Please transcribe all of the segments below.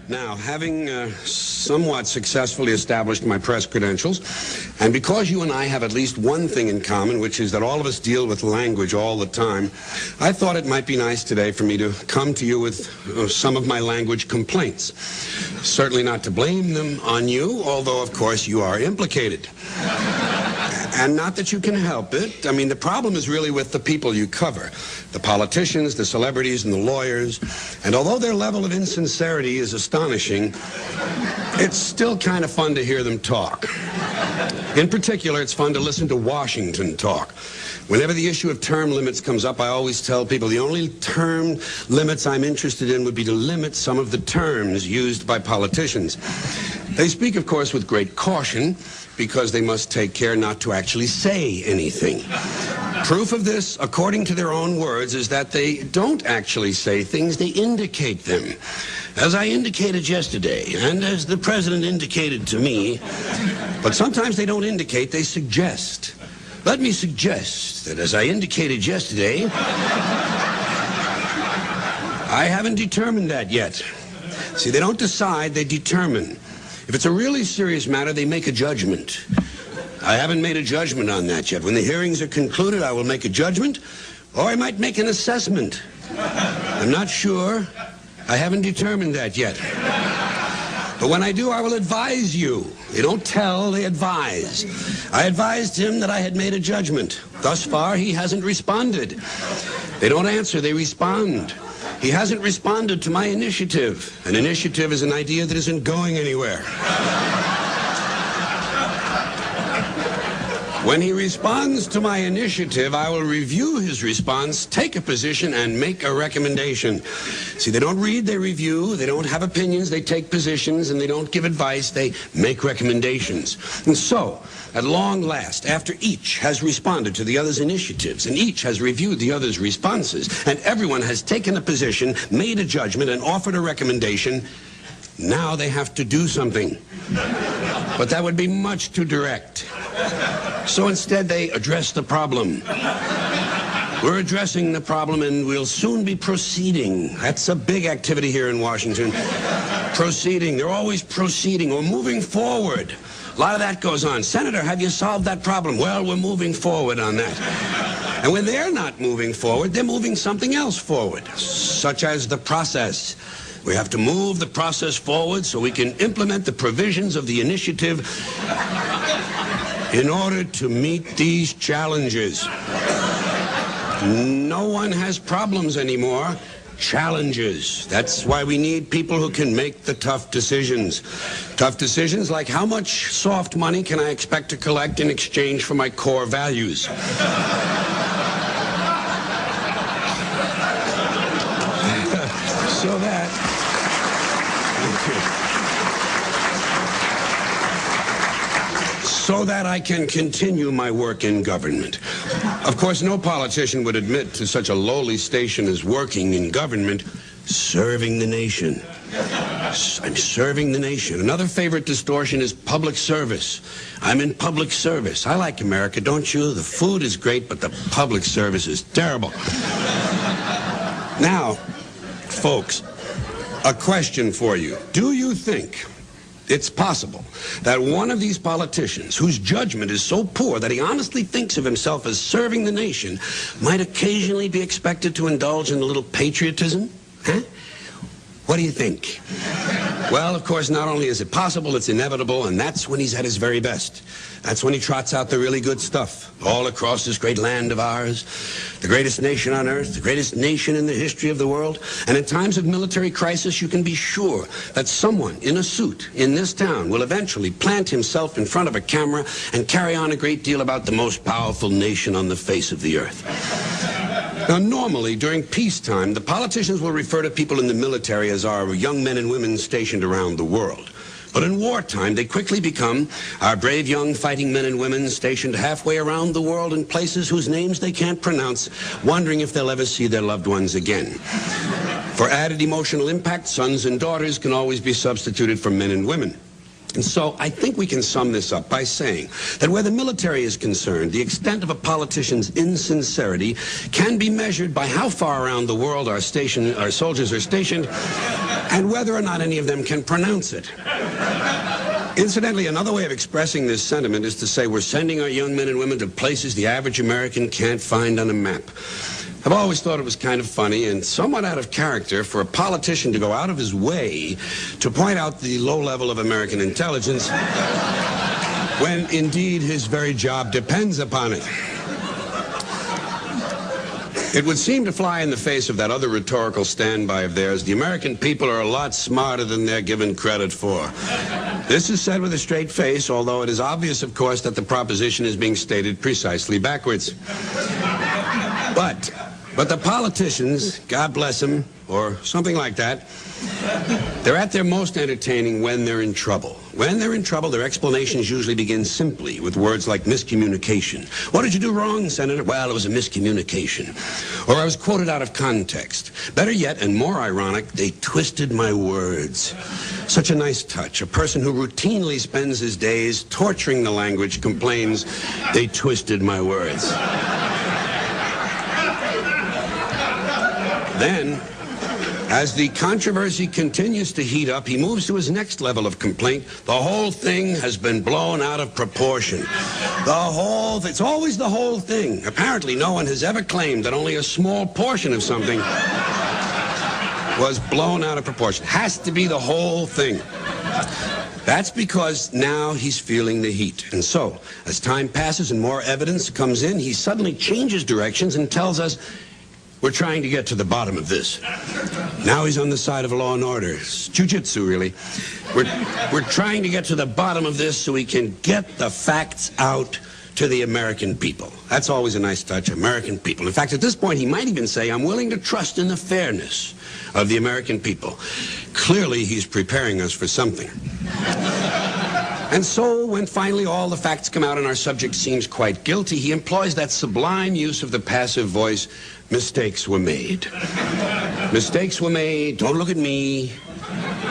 Now, having somewhat successfully established my press credentials, and because you and I have at least one thing in common, which is that all of us deal with language all the time, I thought it might be nice today for me to come to you with some of my language complaints. Certainly not to blame them on you, although, of course, you are implicated. And not that you can help it. I mean, the problem is really with the people you cover. The politicians, the celebrities, and the lawyers. And although their level of insincerity is astonishing, it's still kind of fun to hear them talk. In particular, it's fun to listen to Washington talk. Whenever the issue of term limits comes up, I always tell people the only term limits I'm interested in would be to limit some of the terms used by politicians. They speak, of course, with great caution, because they must take care not to actually say anything. Proof of this, according to their own words, is that they don't actually say things, they indicate them. As I indicated yesterday, and as the president indicated to me, but sometimes they don't indicate, they suggest. Let me suggest that as I indicated yesterday, I haven't determined that yet. See, they don't decide, they determine. If it's a really serious matter, they make a judgment. I haven't made a judgment on that yet. When the hearings are concluded, I will make a judgment, or I might make an assessment. I'm not sure. I haven't determined that yet. But when I do, I will advise you. They don't tell, they advise. I advised him that I had made a judgment. Thus far, he hasn't responded. They don't answer, they respond. He hasn't responded to my initiative. An initiative is an idea that isn't going anywhere. When he responds to my initiative, I will review his response, take a position, and make a recommendation. See, they don't read, they review. They don't have opinions, they take positions, and they don't give advice, they make recommendations. And so, at long last, after each has responded to the other's initiatives, and each has reviewed the other's responses, and everyone has taken a position, made a judgment, and offered a recommendation, now they have to do something. But that would be much too direct. So instead, they address the problem. We're addressing the problem, and we'll soon be proceeding. That's a big activity here in Washington. Proceeding. They're always proceeding or moving forward. A lot of that goes on. Senator, have you solved that problem? Well, we're moving forward on that. And when they're not moving forward, they're moving something else forward, such as the process. We have to move the process forward so we can implement the provisions of the initiative in order to meet these challenges. No one has problems anymore. Challenges. That's why we need people who can make the tough decisions. Tough decisions like how much soft money can I expect to collect in exchange for my core values? So that I can continue my work in government. Of course, no politician would admit to such a lowly station as working in government, serving the nation. I'm serving the nation. Another favorite distortion is public service. I'm in public service. I like America, don't you? The food is great, but the public service is terrible. Now, folks, a question for you. Do you think it's possible that one of these politicians, whose judgment is so poor that he honestly thinks of himself as serving the nation, might occasionally be expected to indulge in a little patriotism? Huh? What do you think? Well, of course, not only is it possible, it's inevitable, and that's when he's at his very best. That's when he trots out the really good stuff all across this great land of ours, the greatest nation on earth, the greatest nation in the history of the world. And in times of military crisis, you can be sure that someone in a suit in this town will eventually plant himself in front of a camera and carry on a great deal about the most powerful nation on the face of the earth. Now, normally, during peacetime, the politicians will refer to people in the military as our young men and women stationed around the world. But in wartime, they quickly become our brave young fighting men and women stationed halfway around the world in places whose names they can't pronounce, wondering if they'll ever see their loved ones again. For added emotional impact, sons and daughters can always be substituted for men and women. And so I think we can sum this up by saying that where the military is concerned, the extent of a politician's insincerity can be measured by how far around the world our soldiers are stationed and whether or not any of them can pronounce it. Incidentally, another way of expressing this sentiment is to say we're sending our young men and women to places the average American can't find on a map. I've always thought it was kind of funny and somewhat out of character for a politician to go out of his way to point out the low level of American intelligence when indeed his very job depends upon it. It would seem to fly in the face of that other rhetorical standby of theirs. The American people are a lot smarter than they're given credit for. This is said with a straight face, although it is obvious, of course, that the proposition is being stated precisely backwards. But the politicians, God bless them, or something like that, they're at their most entertaining when they're in trouble. When they're in trouble, their explanations usually begin simply with words like miscommunication. What did you do wrong, Senator? Well, it was a miscommunication. Or I was quoted out of context. Better yet, and more ironic, they twisted my words. Such a nice touch. A person who routinely spends his days torturing the language complains, they twisted my words. Then, as the controversy continues to heat up, he moves to his next level of complaint. The whole thing has been blown out of proportion. It's always the whole thing. Apparently, no one has ever claimed that only a small portion of something was blown out of proportion. Has to be the whole thing. That's because now he's feeling the heat. And so, as time passes and more evidence comes in, he suddenly changes directions and tells us, we're trying to get to the bottom of this. Now he's on the side of law and order. It's jiu-jitsu, really. We're trying to get to the bottom of this so we can get the facts out to the American people. That's always a nice touch, American people. In fact, at this point, he might even say, I'm willing to trust in the fairness of the American people. Clearly, he's preparing us for something. And so, when finally all the facts come out and our subject seems quite guilty, he employs that sublime use of the passive voice, mistakes were made. Mistakes were made, don't look at me,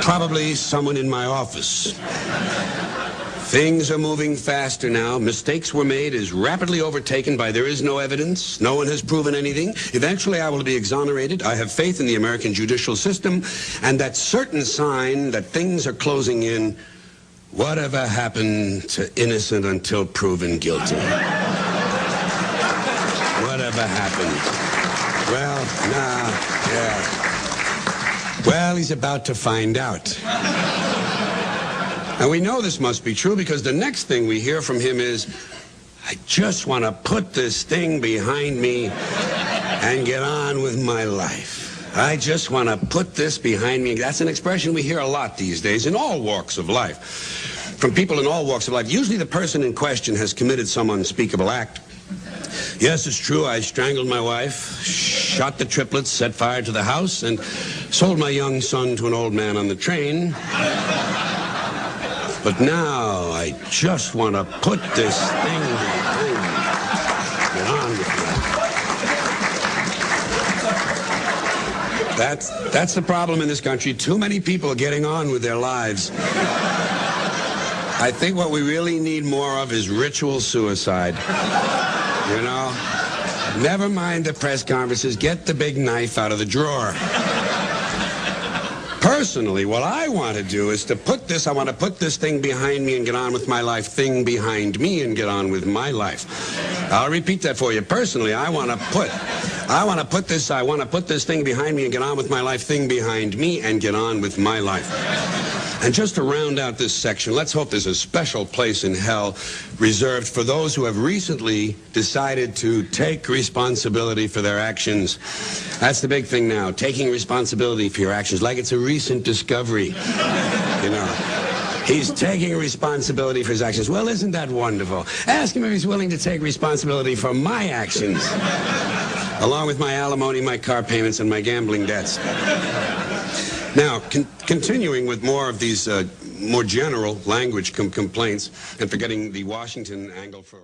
probably someone in my office. Things are moving faster now. Mistakes were made is rapidly overtaken by there is no evidence. No one has proven anything. Eventually I will be exonerated. I have faith in the American judicial system and that certain sign that things are closing in. Whatever happened to innocent until proven guilty? Whatever happened? Well, Well, he's about to find out. And we know this must be true because the next thing we hear from him is, I just want to put this thing behind me and get on with my life. I just want to put this behind me. That's an expression we hear a lot these days in all walks of life. From people in all walks of life. Usually the person in question has committed some unspeakable act. Yes, it's true, I strangled my wife, shot the triplets, set fire to the house, and sold my young son to an old man on the train. But now I just want to put this thing behind me. Get on with it. That's the problem in this country. Too many people are getting on with their lives. I think what we really need more of is ritual suicide. You know? Never mind the press conferences. Get the big knife out of the drawer. Personally, what I want to do is I want to put this thing behind me and get on with my life, thing behind me and get on with my life. I'll repeat that for you. Personally, I want to put this thing behind me and get on with my life, thing behind me and get on with my life. And just to round out this section, let's hope there's a special place in hell reserved for those who have recently decided to take responsibility for their actions. That's the big thing now, taking responsibility for your actions, like it's a recent discovery. You know, he's taking responsibility for his actions. Well, isn't that wonderful? Ask him if he's willing to take responsibility for my actions, along with my alimony, my car payments, and my gambling debts. Now, continuing with more of these more general language complaints and forgetting the Washington angle for...